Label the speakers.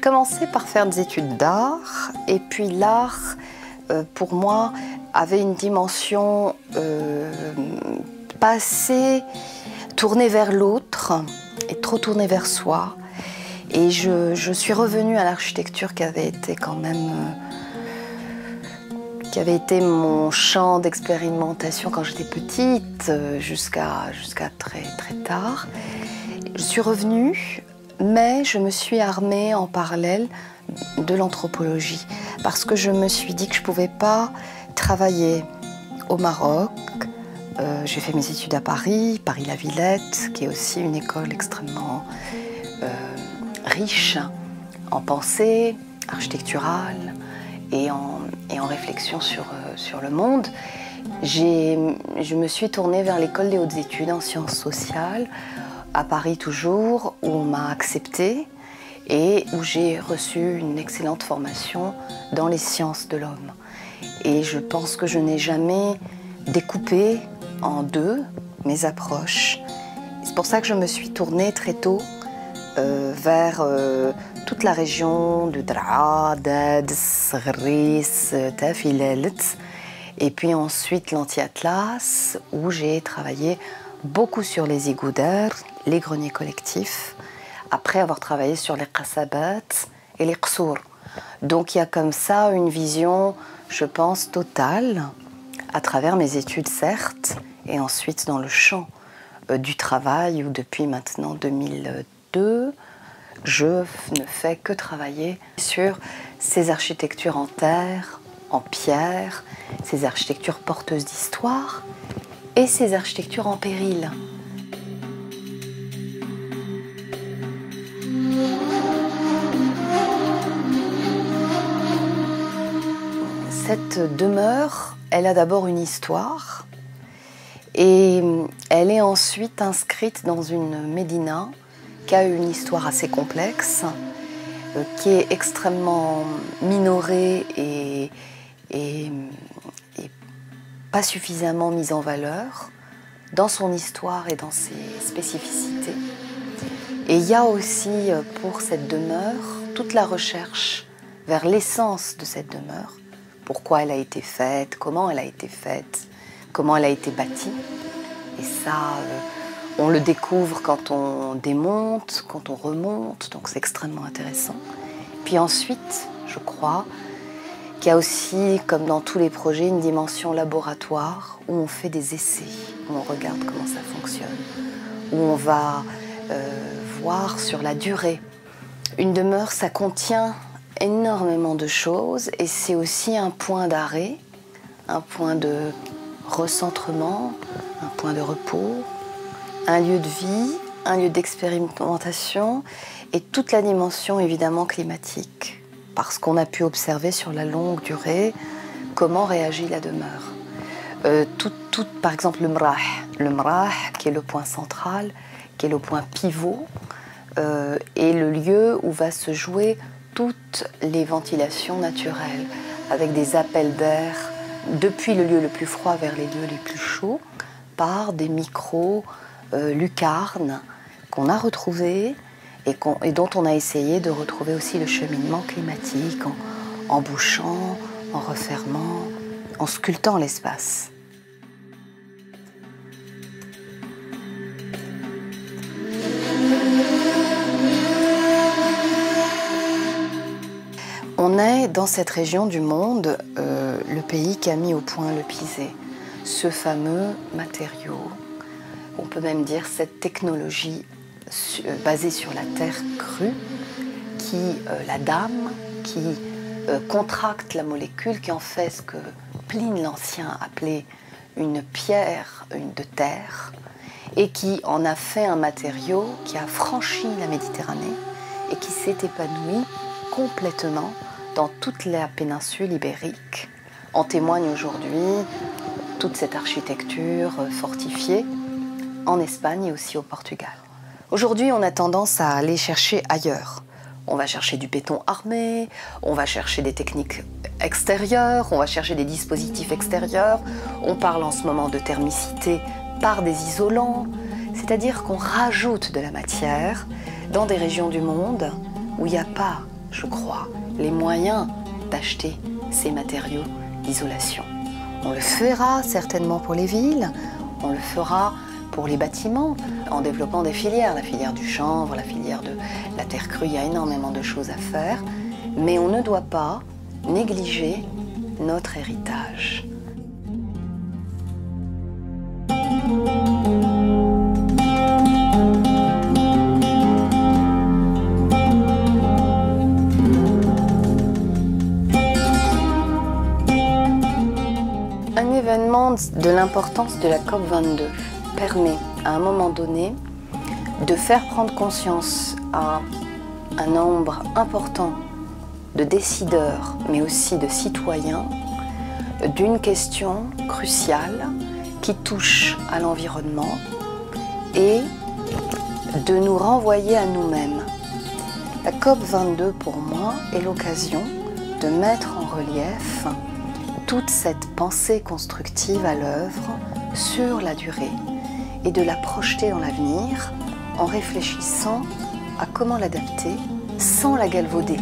Speaker 1: commencé par faire des études d'art et puis l'art, pour moi, avait une dimension pas assez tournée vers l'autre et trop tournée vers soi. Et je suis revenue à l'architecture qui avait été quand même... qui avait été mon champ d'expérimentation quand j'étais petite, jusqu'à très tard. Je suis revenue, mais je me suis armée en parallèle de l'anthropologie, parce que je me suis dit que je ne pouvais pas travailler au Maroc. J'ai fait mes études à Paris, Paris-la-Villette, qui est aussi une école extrêmement riche en pensée architecturale et en réflexion sur le monde. Je me suis tournée vers l'école des hautes études en sciences sociales, à Paris toujours, où on m'a acceptée et où j'ai reçu une excellente formation dans les sciences de l'homme. Et je pense que je n'ai jamais découpé en deux mes approches. C'est pour ça que je me suis tournée très tôt vers toute la région de Draa, Ded, Sgris, Tafilalet, et puis ensuite l'Anti-Atlas, où j'ai travaillé beaucoup sur les igouder, les greniers collectifs, après avoir travaillé sur les qasabat et les qsour. Donc il y a comme ça une vision, je pense, totale, à travers mes études certes, et ensuite dans le champ du travail, où depuis maintenant 2002, je ne fais que travailler sur ces architectures en terre, en pierre, ces architectures porteuses d'histoire et ces architectures en péril. Cette demeure, elle a d'abord une histoire et elle est ensuite inscrite dans une médina qui a une histoire assez complexe, qui est extrêmement minorée et pas suffisamment mise en valeur dans son histoire et dans ses spécificités. Et il y a aussi pour cette demeure toute la recherche vers l'essence de cette demeure, pourquoi elle a été faite, comment elle a été faite, comment elle a été bâtie. Et ça, on le découvre quand on démonte, quand on remonte, donc c'est extrêmement intéressant. Puis ensuite, je crois qu'il y a aussi, comme dans tous les projets, une dimension laboratoire où on fait des essais, où on regarde comment ça fonctionne, où on va voir sur la durée. Une demeure, ça contient énormément de choses et c'est aussi un point d'arrêt, un point de recentrement, un point de repos, un lieu de vie, un lieu d'expérimentation et toute la dimension évidemment climatique, parce qu'on a pu observer sur la longue durée comment réagit la demeure. Par exemple le mrah qui est le point central, qui est le point pivot, est le lieu où va se jouer toutes les ventilations naturelles, avec des appels d'air depuis le lieu le plus froid vers les lieux les plus chauds, par des micro-lucarnes qu'on a retrouvées et dont on a essayé de retrouver aussi le cheminement climatique en bouchant, en refermant, en sculptant l'espace. On est dans cette région du monde, le pays qui a mis au point le pisé, ce fameux matériau, on peut même dire cette technologie basée sur la terre crue, la dame, qui contracte la molécule, qui en fait ce que Pline l'Ancien appelait une pierre de terre, et qui en a fait un matériau qui a franchi la Méditerranée et qui s'est épanoui complètement dans toute la péninsule ibérique. En témoigne aujourd'hui toute cette architecture fortifiée en Espagne et aussi au Portugal. Aujourd'hui, on a tendance à aller chercher ailleurs. On va chercher du béton armé, on va chercher des techniques extérieures, on va chercher des dispositifs extérieurs. On parle en ce moment de thermicité par des isolants, c'est-à-dire qu'on rajoute de la matière dans des régions du monde où il n'y a pas je crois, les moyens d'acheter ces matériaux d'isolation. On le fera certainement pour les villes, on le fera pour les bâtiments, en développant des filières, la filière du chanvre, la filière de la terre crue, il y a énormément de choses à faire, mais on ne doit pas négliger notre héritage. Un événement de l'importance de la COP22 permet à un moment donné de faire prendre conscience à un nombre important de décideurs, mais aussi de citoyens, d'une question cruciale qui touche à l'environnement et de nous renvoyer à nous-mêmes. La COP22 pour moi est l'occasion de mettre en relief toute cette pensée constructive à l'œuvre sur la durée et de la projeter dans l'avenir en réfléchissant à comment l'adapter sans la galvauder.